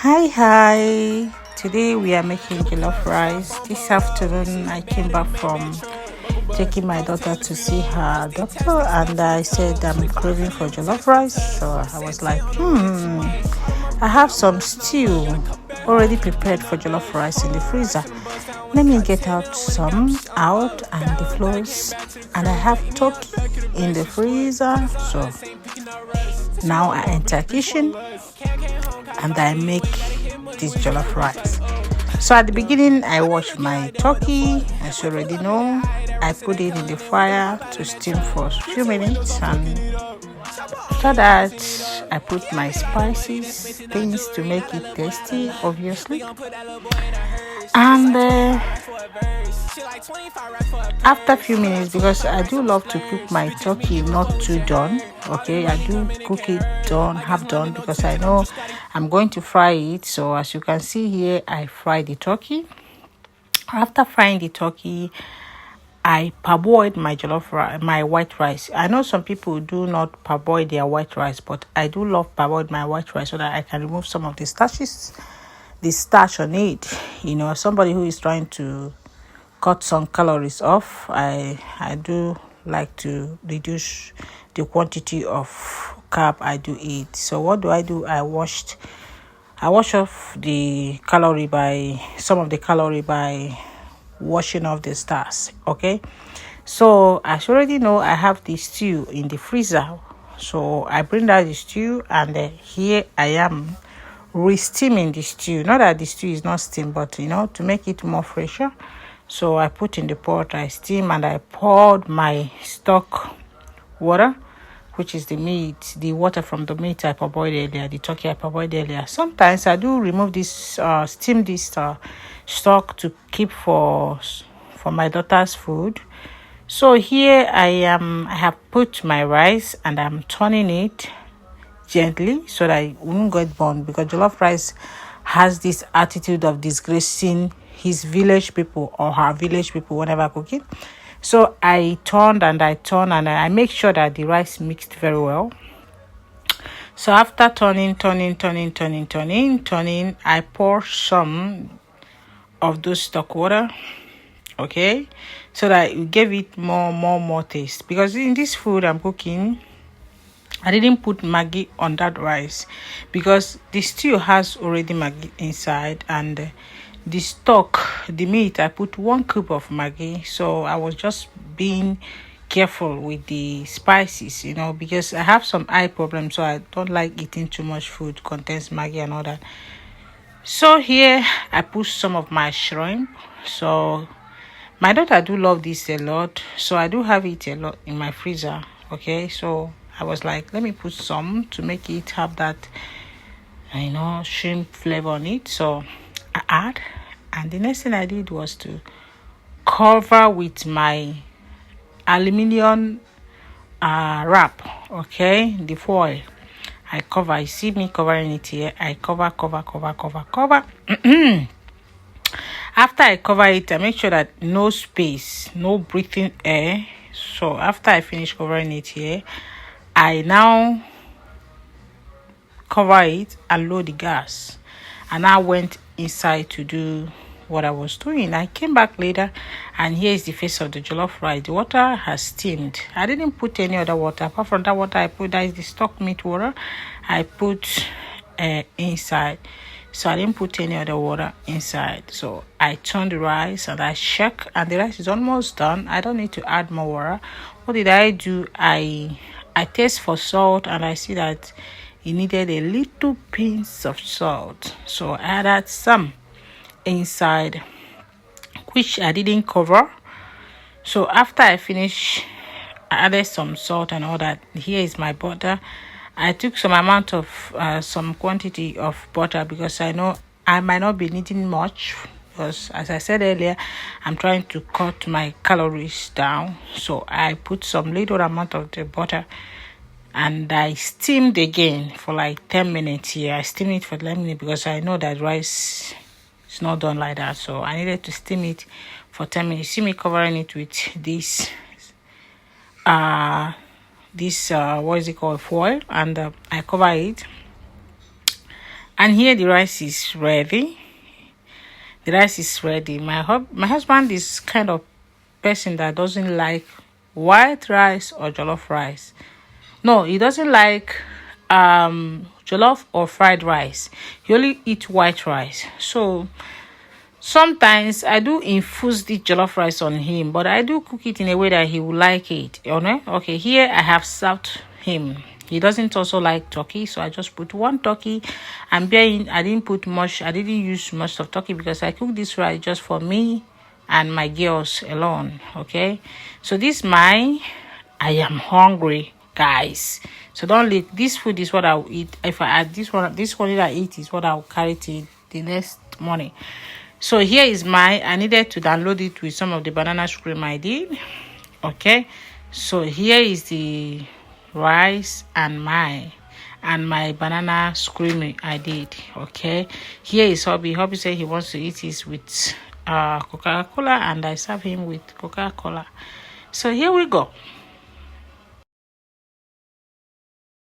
Hi. Today we are making jollof rice. This afternoon I came back from taking my daughter to see her doctor, and I said I'm craving for jollof rice. So I was like, I have some stew already prepared for jollof rice in the freezer. Let me get out some out and the flows, and I have turkey in the freezer. So now I enter kitchen and I make this jollof rice. So at the beginning, I wash my turkey, as you already know. I put it in the fire to steam for a few minutes, and after that, I put my spices, things to make it tasty, obviously. And after a few minutes, because I do love to cook my turkey not too done, okay, I do cook it done, half done, because I know I'm going to fry it. So as you can see here, I fry the turkey. After frying the turkey, I parboiled my my white rice. I know some people do not parboil their white rice, but I do love parboiled my white rice so that I can remove some of the starch on it. Somebody who is trying to cut some calories off, I do like to reduce the quantity of carb I do eat. So what do? I wash off some of the calorie by washing off the stars. Okay, so as you already know, I have the stew in the freezer. So I bring out the stew, and here I am re-steaming the stew. Not that the stew is not steamed, but to make it more fresher. So I put in the pot, I steam, and I poured my stock water, which is the water from the meat I parboiled earlier, the turkey I parboiled earlier. Sometimes I do remove steam this stock to keep for my daughter's food. So here I have put my rice, and I'm turning it gently so that it won't get burned, because jollof rice has this attitude of disgracing his village people or her village people whenever cooking. So I turned and I make sure that the rice mixed very well. So after turning, I pour some of those stock water, okay, so that it gave it more taste. Because in this food I'm cooking, I didn't put Maggi on that rice because the stew has already Maggi inside, and the stock, the meat, I put 1 cube of Maggi. So I was just being careful with the spices, because I have some eye problems, so I don't like eating too much food contains Maggi and all that. So here I put some of my shrimp. So my daughter do love this a lot, so I do have it a lot in my freezer. Okay, so I was like, let me put some to make it have that, shrimp flavor on it. So I add, and the next thing I did was to cover with my aluminium wrap, okay, the foil. I cover. You see me covering it here. I cover. After I cover it, I make sure that no space, no breathing air. So after I finish covering it here, I now cover it and load the gas. And I went inside to do what I was doing. I came back later, and here is the face of the jollof rice. The water has steamed. I didn't put any other water. Apart from that water, that is the stock meat water, I put inside. So I didn't put any other water inside. So I turned the rice and I check, and the rice is almost done. I don't need to add more water. What did I do? I taste for salt, and I see that it needed a little pinch of salt. So I added some inside, which I didn't cover. So after I finish, I added some salt and all that. Here is my butter. I took some quantity of butter, because I know I might not be needing much, because as I said earlier, I'm trying to cut my calories down. So I put some little amount of the butter, and I steamed again for like 10 minutes here. I steamed it for 10 minutes because I know that rice is not done like that. So I needed to steam it for 10 minutes. You see me covering it with this what is it called, foil, and I cover it. And here the rice is ready. The rice is ready. My husband is kind of person that doesn't like white rice or jollof rice. No, he doesn't like jollof or fried rice. He only eat white rice. So sometimes I do infuse the jollof rice on him, but I do cook it in a way that he will like it. You know? Okay, here I have served him. He doesn't also like turkey, so I just put one turkey. And bearing, I didn't put much. I didn't use much of turkey because I cooked this rice just for me and my girls alone. Okay, so I am hungry, guys. So don't leave. This food is what I'll eat. If I add this one that I eat is what I'll carry to the next morning. So here is I needed to download it with some of the banana cream I did. Okay, so here is the rice and my banana cream I did. Okay, here is hubby said he wants to eat this with Coca-Cola, and I serve him with Coca-Cola. So here we go.